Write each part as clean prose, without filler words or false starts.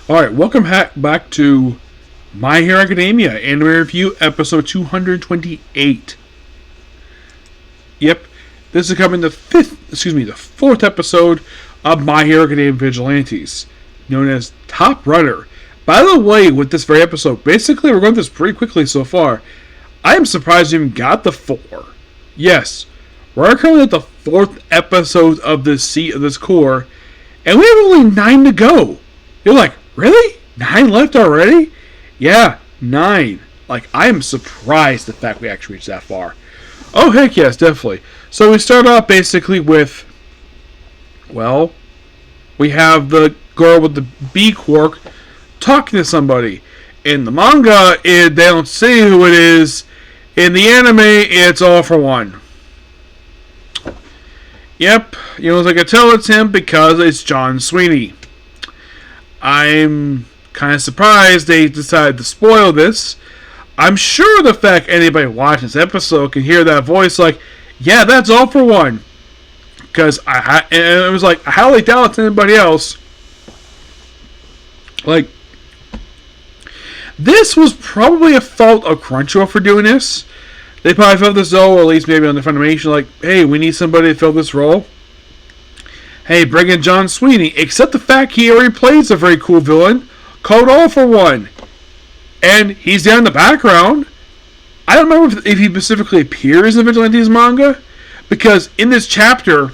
Alright, welcome back to My Hero Academia Anime Review episode 228. Yep, this is coming the fourth episode of My Hero Academia Vigilantes, known as Top Runner. By the way, with this very episode, basically we're going through this pretty quickly so far. I am surprised we even got the 4. Yes, we're currently at the 4th episode of this core, and we have only 9 to go. You're like, really? 9 left already? Yeah, 9. Like, I am surprised the fact we actually reached that far. Oh, heck yes, definitely. So we start off basically with, well, we have the girl with the bee quirk talking to somebody. In the manga, they don't say who it is. In the anime, it's all for one. Yep, I can tell it's him because it's John Sweeney. I'm kind of surprised they decided to spoil this. I'm sure the fact anybody watching this episode can hear that voice like, yeah, that's all for one. Because it was like, I highly doubt it's anybody else. Like, this was probably a fault of Crunchyroll for doing this. They probably felt this role, or at least maybe on the Funimation, like, hey, we need somebody to fill this role. Hey, bring in John Sweeney. Except the fact he already plays a very cool villain called All For One. And he's down in the background. I don't remember if he specifically appears in the Vigilantes manga. Because in this chapter,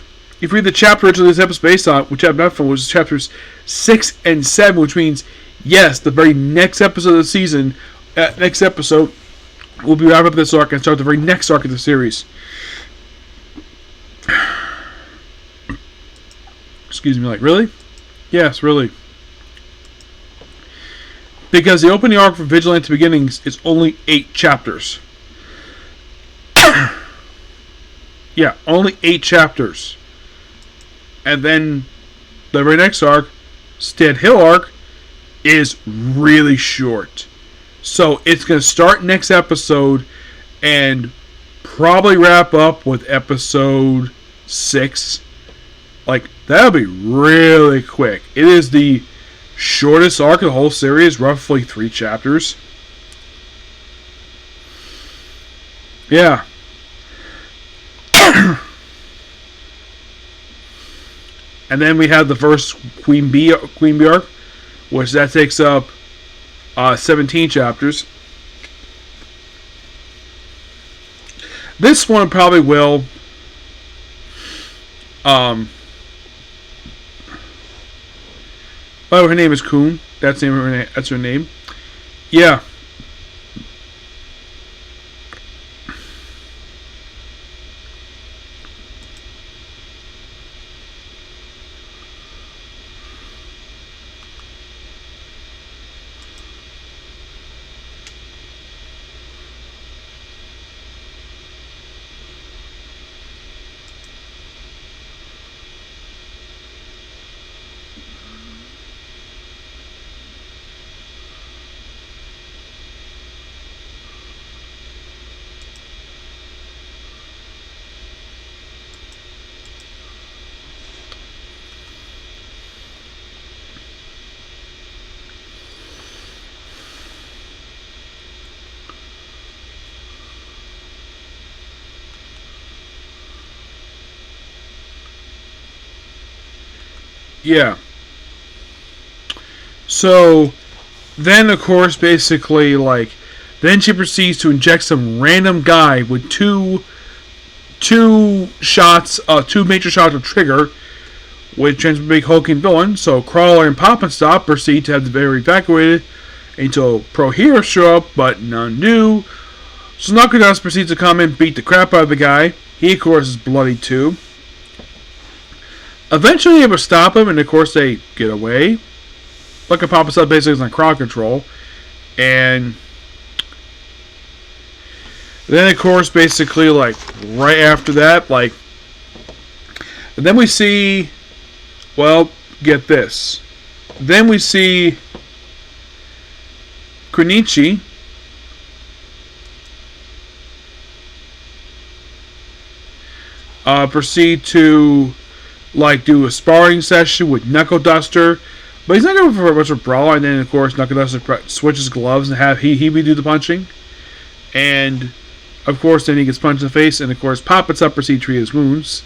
if you read the chapter which this episode is based on, which I've not from, which is chapters 6 and 7, which means, yes, the very next episode of the season, next episode, we'll be wrapping up this arc and start the very next arc of the series. Excuse me, like, really? Yes, really. Because the opening arc for Vigilante Beginnings is only 8 chapters. Yeah, only 8 chapters. And then the very next arc, Stead Hill arc, is really short. So it's going to start next episode and probably wrap up with episode 6. Like, that'll be really quick. It is the shortest arc of the whole series, roughly 3 chapters. Yeah. And then we have the first Queen Bee arc, which that takes up 17 chapters. This one probably will oh, her name is Kuhn. That's her name. Yeah. Yeah. So, then, of course, basically, like, then she proceeds to inject some random guy with two shots, 2 major shots of trigger, which turns to a big hulking villain. So, Crawler and Pop and Stop proceed to have the very evacuated until pro heroes show up, but none do. So, Nakudas proceeds to come and beat the crap out of the guy. He, of course, is bloody too. Eventually, they able to stop him, and of course, they get away. Look at Papa Stuff basically is on crowd control. And then, of course, basically, like, right after that, like, and then we see, well, get this. Then we see Kunichi proceed to like do a sparring session with Knuckle Duster, But he's not going for much of a brawl, and then of course Nakadasa switches gloves and have he do the punching, and of course then he gets punched in the face, and of course Pop up proceeds to treat his wounds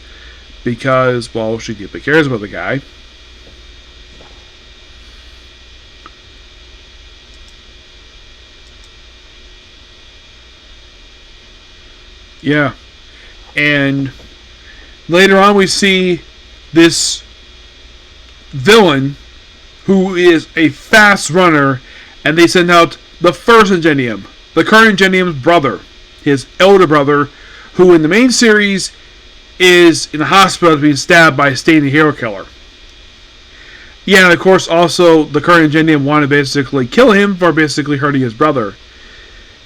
because well she deeply cares about the guy. Yeah, and later on we see this villain who is a fast runner, and they send out the first Ingenium, the current Ingenium's brother, his elder brother, who in the main series is in the hospital being stabbed by a Stanley hero killer. Yeah, and of course also the current Ingenium wanted to basically kill him for basically hurting his brother.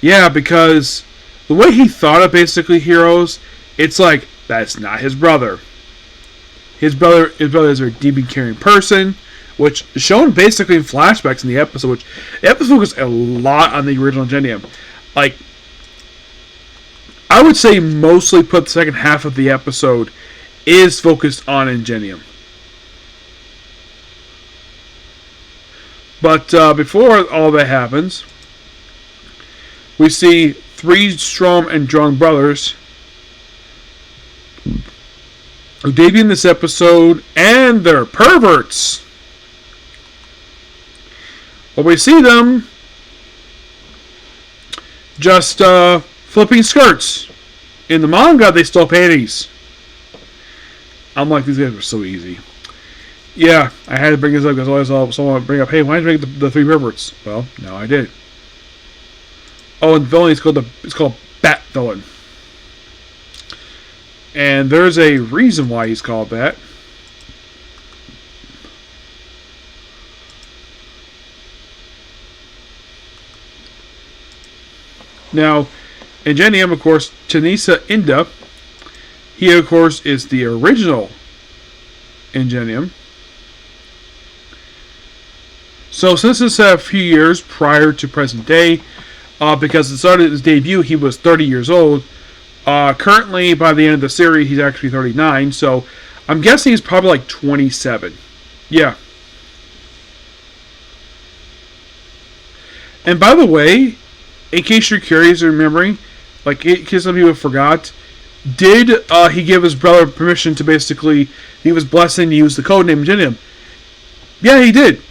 Yeah, because the way he thought of basically heroes, it's like, that's not his brother. His brother is a deeply caring person, which is shown basically in flashbacks in the episode, which the episode focused a lot on the original Ingenium. Like, I would say mostly put the second half of the episode is focused on Ingenium. But before all that happens, we see three strong and drunk brothers who debut in this episode, and they're perverts. Well, we see them just flipping skirts. In the manga, they stole panties. I'm like, these guys were so easy. Yeah, I had to bring this up because always someone would bring up, hey, why did you bring the three perverts? Well, no, I did. Oh, and the villain is called Bat Villain. And there's a reason why he's called that. Now, Ingenium, of course, Tanisa Inda, he, of course, is the original Ingenium. So, since this a few years prior to present day, because it started his debut, he was 30 years old. Currently, by the end of the series, he's actually 39, so I'm guessing he's probably like 27. Yeah. And by the way, in case you're curious or remembering, like in case some people forgot, did he give his brother permission to basically, he was blessing to use the codename Ingenium? Yeah, he did.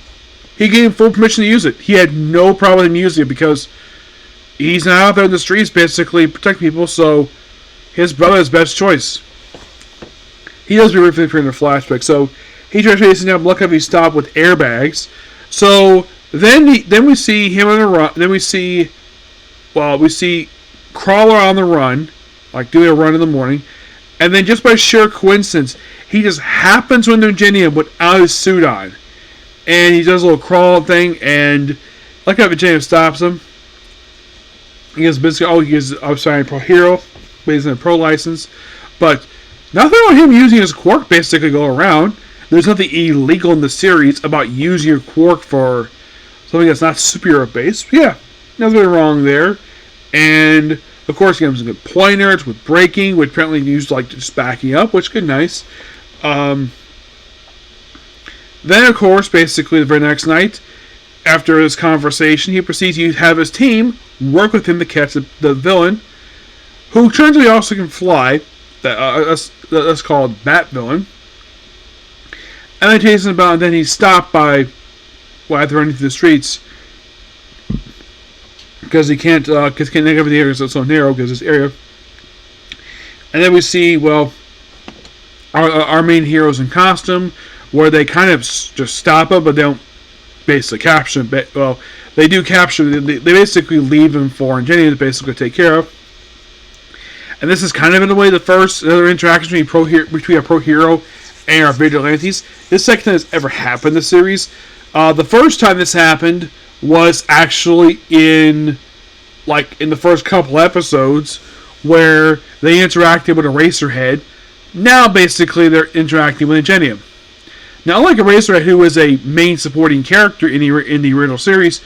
He gave him full permission to use it. He had no problem using it because he's not out there in the streets basically protect people, so his brother is best choice. He does be briefly in the flashback, so he tries chasing down Luck if he stopped with airbags. So then we see him on the run. Then we see Crawler on the run, like doing a run in the morning, and then just by sheer coincidence, he just happens to enter Ingenium without his suit on, and he does a little crawl thing, and like how Ingenium stops him. He gets pro hero, but he's in a pro license. But nothing about him using his quirk basically go around. There's nothing illegal in the series about using your quirk for something that's not superhero based. Yeah, nothing wrong there. And of course, he gives some good pointers with braking, which apparently used like just backing up, which is good, nice. Then of course, basically the very next night, after his conversation, he proceeds to have his team work with him to catch the villain, who turns out he also can fly. That's called Bat Villain. And then chasing about, and then he's stopped by, well, after running through the streets, because he can't cover the area because it's so narrow, because this area. And then we see, well, our main heroes in costume, where they kind of just stop him, but they don't basically capture him. Well, they do capture. They basically leave him for Ingenium to basically take care of. And this is kind of in a way the first other interaction between a pro hero and our vigilantes. This second time that's ever happened in the series. The first time this happened was actually in the first couple episodes where they interacted with Eraserhead. Now basically they're interacting with Ingenium. Now, unlike Eraserhead, who was a main supporting character in the original series,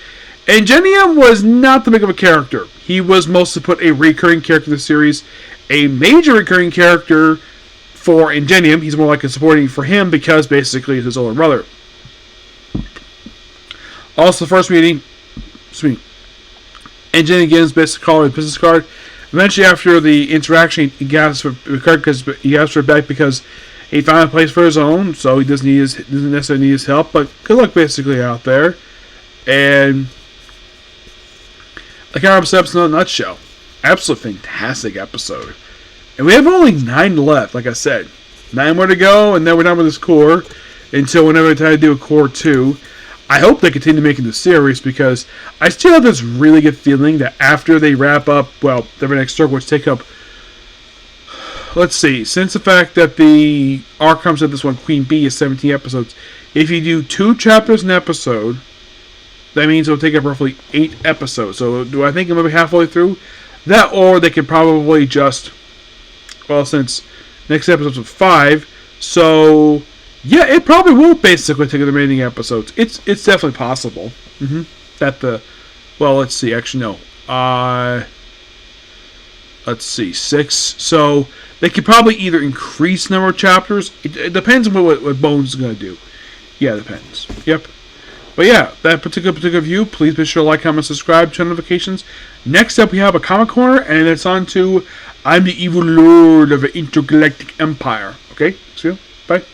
Ingenium was not that big of a character. He was mostly put a recurring character in the series, a major recurring character for Ingenium. He's more like a supporting for him because basically he's his older brother. Also, the first meeting, Engine again is basically called a business card. Eventually, after the interaction, he asks for a card because he asks for it back because he found a place for his own, so he doesn't necessarily need his help. But good luck, basically, out there. And the comic episode in a nutshell, absolutely fantastic episode. And we have only 9 left, like I said, 9 more to go, and then we're done with this core until whenever I try to do a core 2. I hope they continue making the series because I still have this really good feeling that after they wrap up, well, their next circle, which take up, let's see, since the fact that the arc comes at this one, Queen Bee, is 17 episodes, if you do 2 chapters an episode, that means it'll take up roughly 8 episodes. So do I think I'm maybe halfway through? That, or they could probably just, well, since next episode's 5, so yeah, it probably will basically take the remaining episodes. It's definitely possible. That the, well, let's see. Actually, no. Let's see, 6. So they could probably either increase the number of chapters. It depends on what Bones is going to do. Yeah, it depends. Yep. But yeah, that particular view. Please be sure to like, comment, subscribe, turn notifications. Next up, we have a comic corner, and it's on to I'm the evil lord of an intergalactic empire. Okay, see you. Bye.